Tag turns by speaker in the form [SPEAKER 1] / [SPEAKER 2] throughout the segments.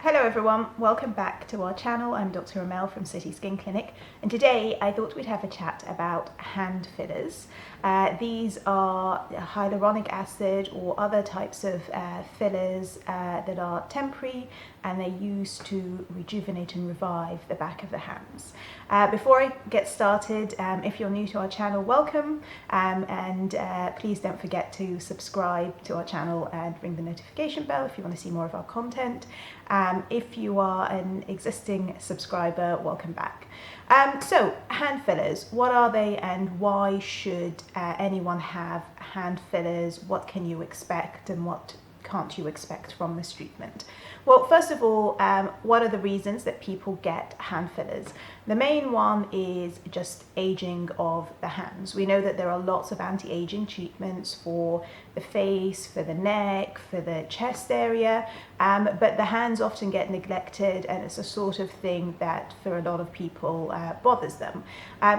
[SPEAKER 1] Hello everyone, welcome back to our channel. I'm Dr. Amel from City Skin Clinic, and today I thought we'd have a chat about hand fillers. These are hyaluronic acid or other types of fillers that are temporary, and they're used to rejuvenate and revive the back of the hands. Before I get started, if you're new to our channel, welcome, and please don't forget to subscribe to our channel and ring the notification bell if you want to see more of our content. If you are an existing subscriber, welcome back. So hand fillers, what are they and why should anyone have hand fillers? What can you expect and what can't you expect from this treatment? Well, first of all, what are the reasons that people get hand fillers? The main one is just aging of the hands. We know that there are lots of anti-aging treatments for the face, for the neck, for the chest area, but the hands often get neglected, and it's a sort of thing that for a lot of people bothers them.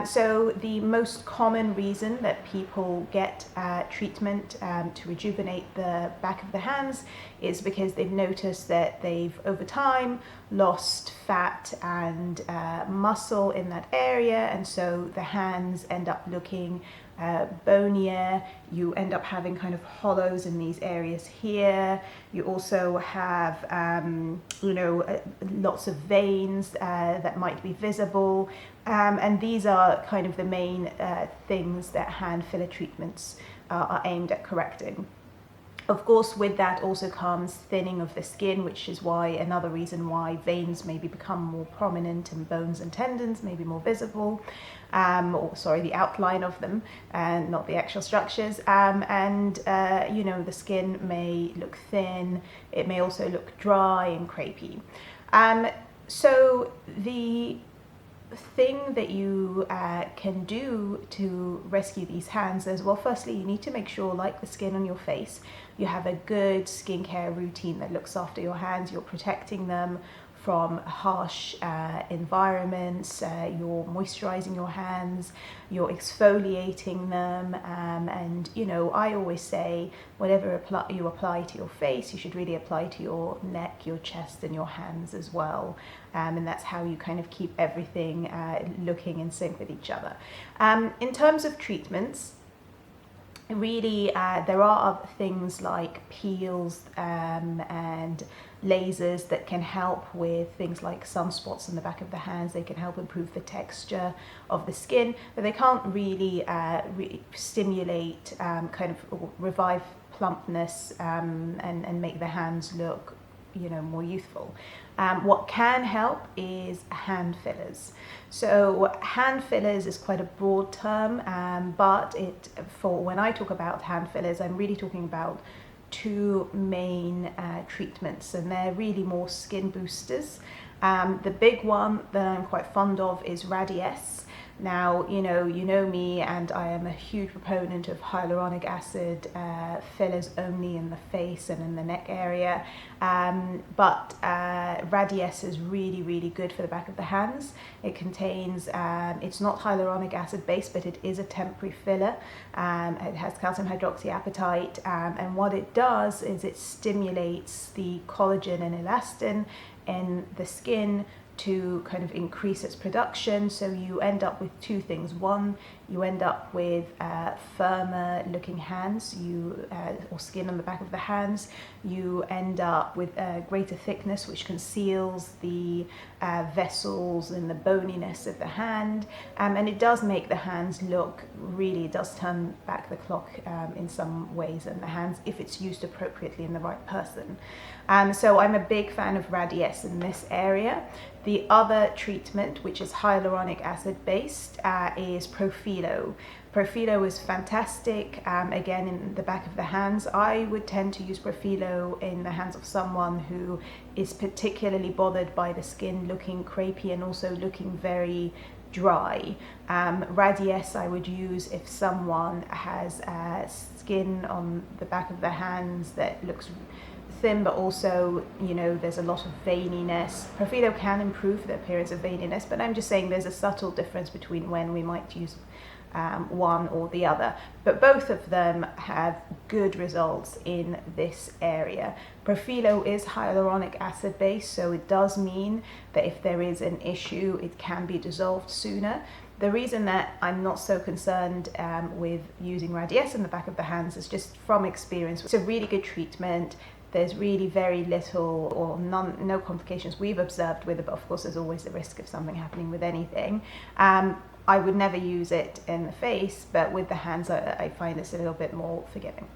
[SPEAKER 1] So the most common reason that people get treatment to rejuvenate the back of the hands is because they've noticed that they've over time lost fat and muscle in that area, and so the hands end up looking bonier. You end up having kind of hollows in these areas here. You also have lots of veins that might be visible, and these are kind of the main things that hand filler treatments are aimed at correcting. Of course, with that also comes thinning of the skin, which is why another reason why veins maybe become more prominent and bones and tendons may be more visible, the outline of them and not the actual structures. The skin may look thin. It may also look dry and crepey. So the thing that you can do to rescue these hands is, well, firstly, you need to make sure, like the skin on your face, you have a good skincare routine that looks after your hands. You're protecting them from harsh environments, you're moisturizing your hands, you're exfoliating them, and I always say whatever you apply to your face, you should really apply to your neck, your chest, and your hands as well, and that's how you kind of keep everything looking in sync with each other. In terms of treatments, really, there are things like peels and lasers that can help with things like sunspots in the back of the hands. They can help improve the texture of the skin, but they can't really stimulate or revive plumpness and make the hands look more youthful. What can help is hand fillers. So hand fillers is quite a broad term, but when I talk about hand fillers, I'm really talking about two main treatments, and they're really more skin boosters. The big one that I'm quite fond of is Radiesse. Now, you know me, and I am a huge proponent of hyaluronic acid fillers only in the face and in the neck area, but Radiesse is really, really good for the back of the hands. It contains, it's not hyaluronic acid based, but it is a temporary filler. It has calcium hydroxyapatite, and what it does is it stimulates the collagen and elastin in the skin to kind of increase its production. So you end up with two things. One, you end up with firmer looking hands, or skin on the back of the hands. You end up with greater thickness, which conceals the vessels and the boniness of the hand, and it does make the hands look it does turn back the clock in some ways in the hands if it's used appropriately in the right person. So I'm a big fan of Radiesse in this area. The other treatment, which is hyaluronic acid based, is Profhilo. Profhilo is fantastic, again in the back of the hands. I would tend to use Profhilo in the hands of someone who is particularly bothered by the skin looking crepey and also looking very dry. Radiesse I would use if someone has skin on the back of the hands that looks thin, but also there's a lot of veininess. Profhilo can improve the appearance of veininess, but I'm just saying there's a subtle difference between when we might use one or the other, but both of them have good results in this area. Profhilo is hyaluronic acid based, so it does mean that if there is an issue, it can be dissolved sooner. The reason that I'm not so concerned with using Radiesse in the back of the hands is just from experience. It's a really good treatment. There's really very little or no complications we've observed with it, but of course there's always the risk of something happening with anything. I would never use it in the face, but with the hands I find it's a little bit more forgiving.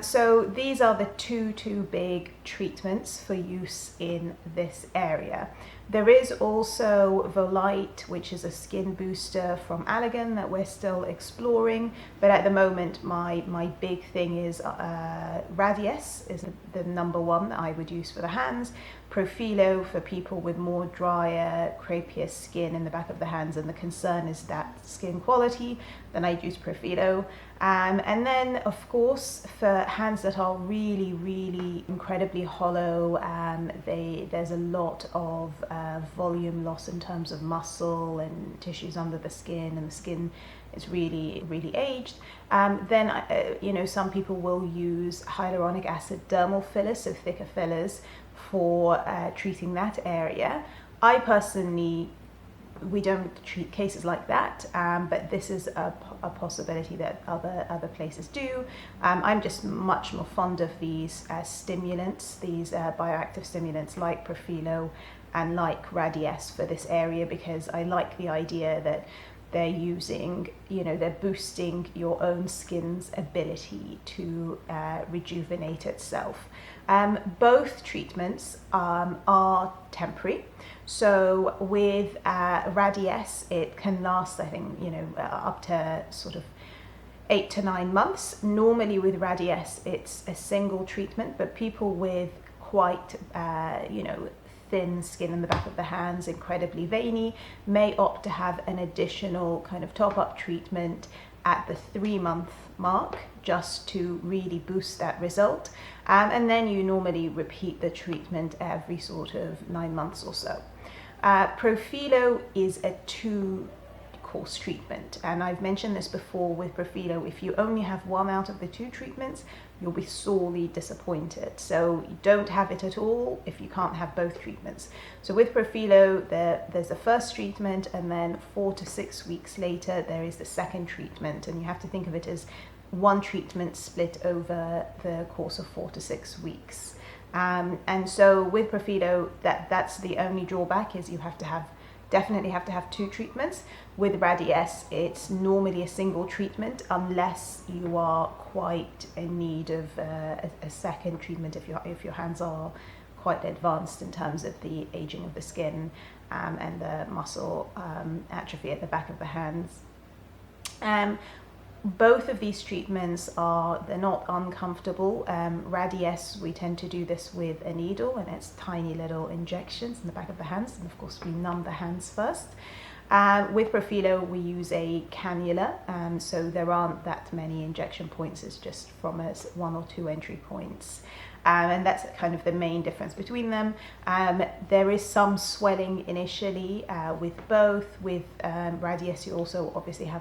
[SPEAKER 1] So these are the two big treatments for use in this area. There is also Volite, which is a skin booster from Allergan that we're still exploring, but at the moment my big thing is Radiesse is the number one that I would use for the hands. Profhilo for people with more drier, crepier skin in the back of the hands, and the concern is that skin quality, then I'd use Profhilo. And then of course for hands that are really incredibly hollow, there's a lot of volume loss in terms of muscle and tissues under the skin, and the skin is really aged. Then some people will use hyaluronic acid dermal fillers, so thicker fillers, for treating that area. I personally, we don't treat cases like that, but this is a possibility that other places do. I'm just much more fond of these stimulants, these bioactive stimulants like Profhilo and like Radiesse for this area, because I like the idea that they're using, they're boosting your own skin's ability to rejuvenate itself. Both treatments are temporary. So with Radiesse, it can last, I think, up to sort of 8 to 9 months. Normally with Radiesse, it's a single treatment, but people with quite, thin skin in the back of the hands, incredibly veiny, may opt to have an additional kind of top-up treatment at the 3-month mark, just to really boost that result. And then you normally repeat the treatment every sort of 9 months or so. Profhilo is a 2-course treatment, and I've mentioned this before with Profhilo. If you only have one out of the 2 treatments, you'll be sorely disappointed. So you don't have it at all if you can't have both treatments. So with Profhilo, there's the first treatment, and then 4 to 6 weeks later there is the second treatment, and you have to think of it as one treatment split over the course of 4 to 6 weeks. And so with Profhilo, that's the only drawback, is you definitely have to have 2 treatments. With Radiesse, it's normally a single treatment unless you are quite in need of a second treatment, if your hands are quite advanced in terms of the aging of the skin and the muscle atrophy at the back of the hands. Both of these treatments they're not uncomfortable. Radiesse, we tend to do this with a needle, and it's tiny little injections in the back of the hands, and of course we numb the hands first. With Profhilo, we use a cannula, so there aren't that many injection points. It's just from 1 or 2 entry points. And that's kind of the main difference between them. There is some swelling initially with both. With Radiesse, you also obviously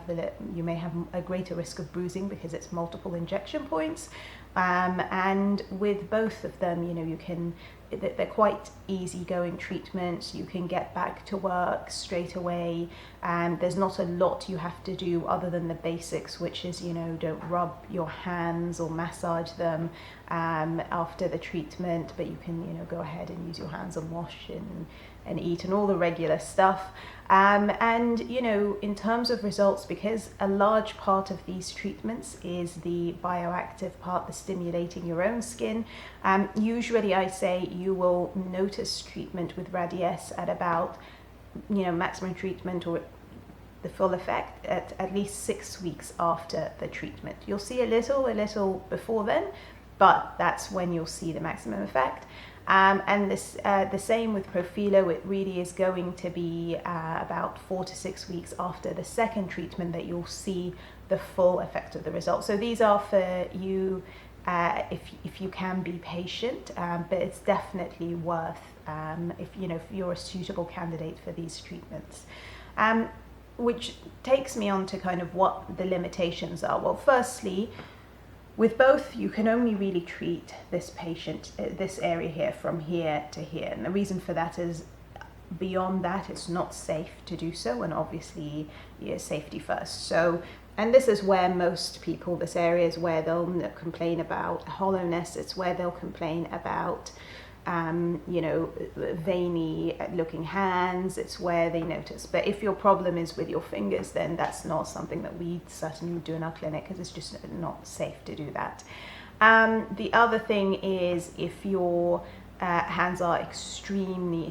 [SPEAKER 1] you may have a greater risk of bruising because it's multiple injection points. And with both of them, they're quite easygoing treatments. You can get back to work straight away, and there's not a lot you have to do other than the basics, which is, don't rub your hands or massage them after the treatment, but you can, go ahead and use your hands and wash and eat and all the regular stuff. And in terms of results, because a large part of these treatments is the bioactive part, the stimulating your own skin, usually I say you will notice treatment with Radiesse at about, maximum treatment or the full effect at least 6 weeks after the treatment. You'll see a little before then, but that's when you'll see the maximum effect. And the same with Profhilo. It really is going to be about 4 to 6 weeks after the second treatment that you'll see the full effect of the result. So these are for you if you can be patient, but it's definitely worth if you're a suitable candidate for these treatments. which takes me on to kind of what the limitations are. Well, firstly, with both, you can only really treat this patient, this area here, from here to here. And the reason for that is beyond that, it's not safe to do so. And obviously, safety first. So, and this is where most people, this area is where they'll complain about hollowness. It's where they'll complain about veiny looking hands. It's where they notice. But if your problem is with your fingers, then that's not something that we certainly do in our clinic, because it's just not safe to do that. The other thing is, if your hands are extremely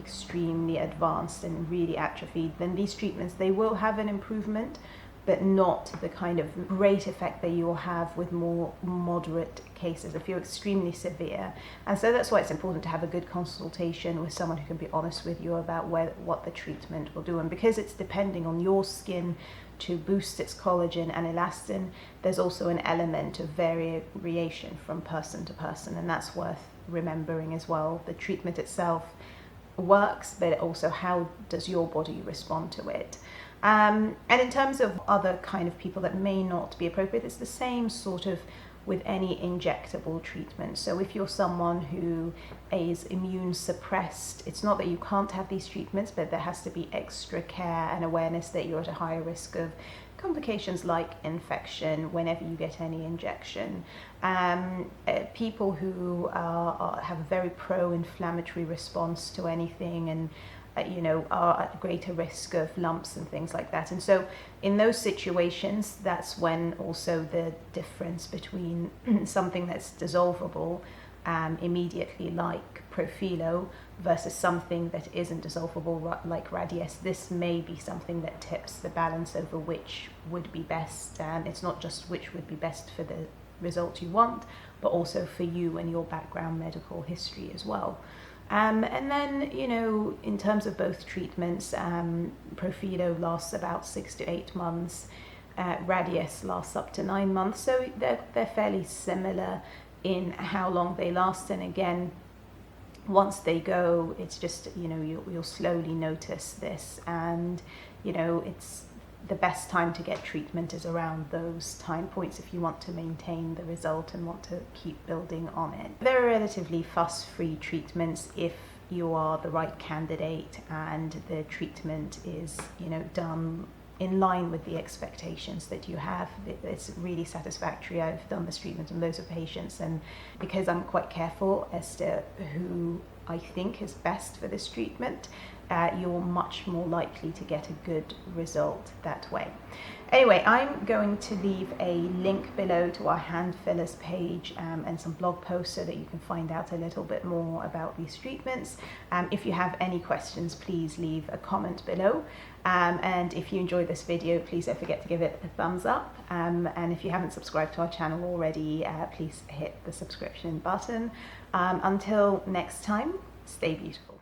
[SPEAKER 1] advanced and really atrophied, then these treatments, they will have an improvement, but not the kind of great effect that you'll have with more moderate cases if you're extremely severe. And so that's why it's important to have a good consultation with someone who can be honest with you about what the treatment will do. And because it's depending on your skin to boost its collagen and elastin, there's also an element of variation from person to person, and that's worth remembering as well. The treatment itself works, but also how does your body respond to it. And in terms of other kind of people that may not be appropriate, it's the same sort of with any injectable treatment. So if you're someone who is immune suppressed, it's not that you can't have these treatments, but there has to be extra care and awareness that you're at a higher risk of complications like infection whenever you get any injection. People who have a very pro-inflammatory response to anything and are at greater risk of lumps and things like that. And so in those situations, that's when also the difference between something that's dissolvable immediately, like Profhilo, versus something that isn't dissolvable, like Radiesse. This may be something that tips the balance over which would be best. It's not just which would be best for the result you want, but also for you and your background medical history as well. And then, in terms of both treatments, Profhilo lasts about 6 to 8 months. Radiesse lasts up to 9 months. So they're fairly similar in how long they last. And again, once they go, it's just, you'll slowly notice this. And, it's the best time to get treatment is around those time points if you want to maintain the result and want to keep building on it. They're relatively fuss-free treatments if you are the right candidate and the treatment is, done in line with the expectations that you have. It's really satisfactory. I've done this treatment on loads of patients, and because I'm quite careful as to who I think is best for this treatment, you're much more likely to get a good result that way. Anyway, I'm going to leave a link below to our hand fillers page and some blog posts so that you can find out a little bit more about these treatments. If you have any questions, please leave a comment below. And if you enjoyed this video, please don't forget to give it a thumbs up. And if you haven't subscribed to our channel already, please hit the subscription button. Until next time, stay beautiful.